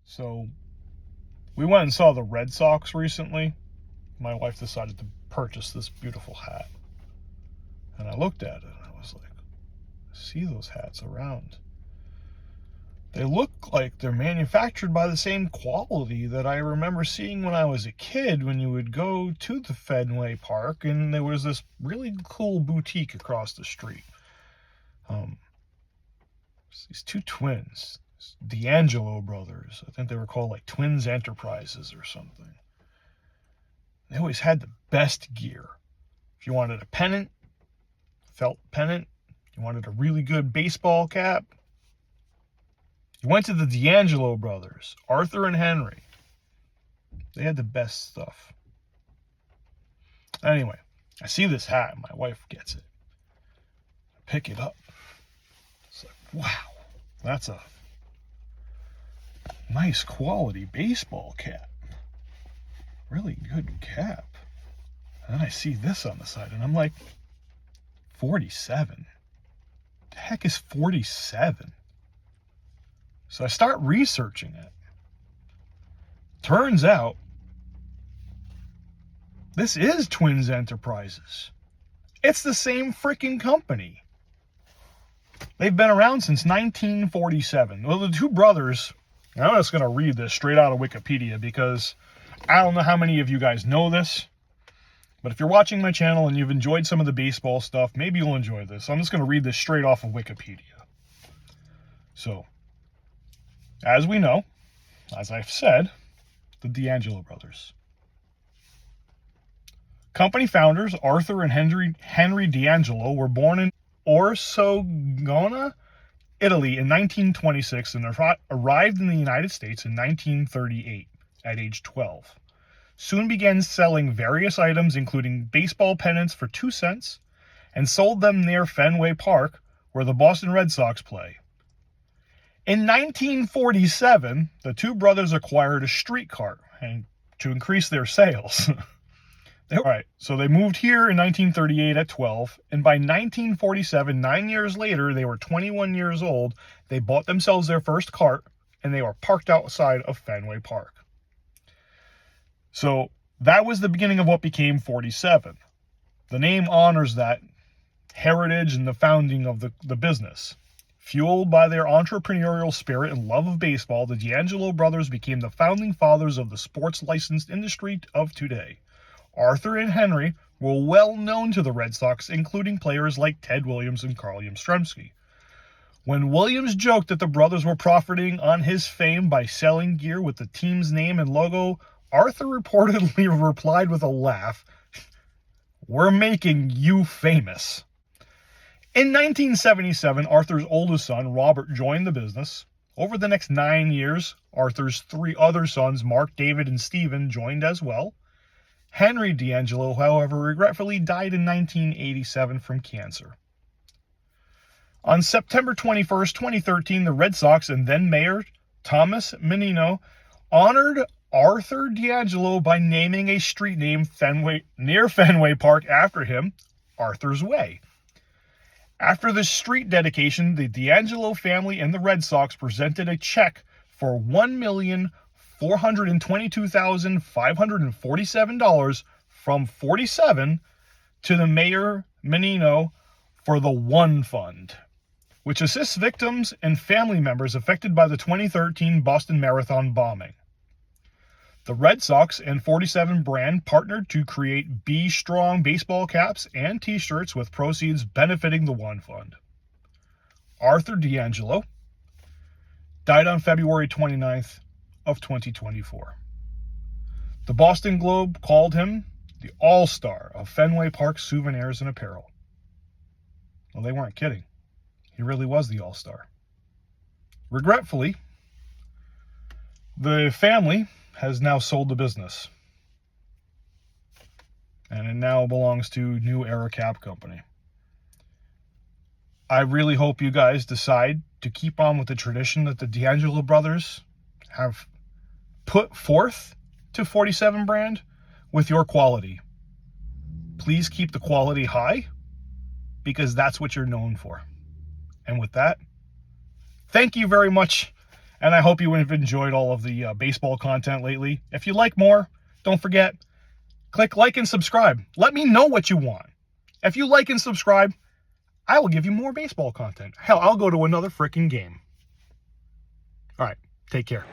So we went and saw the Red Sox recently. My wife decided to purchase this beautiful hat. And I looked at it and I was like, I see those hats around. They look like they're manufactured by the same quality that I remember seeing when I was a kid, when you would go to the Fenway Park and there was this really cool boutique across the street. These two twins, D'Angelo brothers. I think they were called like Twins Enterprises or something. They always had the best gear. If you wanted a pennant, felt pennant, you wanted a really good baseball cap, you went to the D'Angelo brothers, Arthur and Henry. They had the best stuff. Anyway, I see this hat and my wife gets it. I pick it up. It's like, wow, that's a nice quality baseball cap. Really good cap. And then I see this on the side and I'm like, 47? The heck is 47? So I start researching it. Turns out, this is Twins Enterprises. It's the same freaking company. They've been around since 1947. Well, the two brothers, and I'm just going to read this straight out of Wikipedia because I don't know how many of you guys know this, but if you're watching my channel and you've enjoyed some of the baseball stuff, maybe you'll enjoy this. So I'm just going to read this straight off of Wikipedia. So, as we know, as I've said, the D'Angelo brothers. Company founders Arthur and Henry D'Angelo were born in Orsogona, Italy in 1926 and arrived in the United States in 1938 at age 12. Soon began selling various items including baseball pennants for 2 cents and sold them near Fenway Park where the Boston Red Sox play. In 1947, the two brothers acquired a streetcar to increase their sales. Alright, so they moved here in 1938 at 12, and by 1947, 9 years later, they were 21 years old, they bought themselves their first cart, and they were parked outside of Fenway Park. So that was the beginning of what became 47. The name honors that heritage and the founding of the business. Fueled by their entrepreneurial spirit and love of baseball, the D'Angelo brothers became the founding fathers of the sports licensed industry of today. Arthur and Henry were well known to the Red Sox, including players like Ted Williams and Carl Yastrzemski. When Williams joked that the brothers were profiting on his fame by selling gear with the team's name and logo, Arthur reportedly replied with a laugh, "We're making you famous." In 1977, Arthur's oldest son, Robert, joined the business. Over the next 9 years, Arthur's 3 other sons, Mark, David, and Stephen, joined as well. Henry D'Angelo, however, regretfully died in 1987 from cancer. On September 21st, 2013, the Red Sox and then Mayor Thomas Menino honored Arthur D'Angelo by naming a street named near Fenway Park after him, Arthur's Way. After the street dedication, the D'Angelo family and the Red Sox presented a check for $1,422,547 from 47 to the Mayor Menino for the One Fund, which assists victims and family members affected by the 2013 Boston Marathon bombing. The Red Sox and 47 brand partnered to create Be Strong baseball caps and t-shirts with proceeds benefiting the One Fund. Arthur D'Angelo died on February 29th of 2024. The Boston Globe called him the all-star of Fenway Park souvenirs and apparel. Well, they weren't kidding. He really was the all-star. Regretfully, the family has now sold the business, and it now belongs to New Era Cap Company. I really hope you guys decide to keep on with the tradition that the D'Angelo brothers have put forth to 47 brand with your quality. Please keep the quality high, because that's what you're known for. And with that, thank you very much, And I hope you have enjoyed all of the baseball content lately. If you like more, don't forget, click like and subscribe. Let me know what you want. If you like and subscribe, I will give you more baseball content. Hell, I'll go to another freaking game. All right, take care.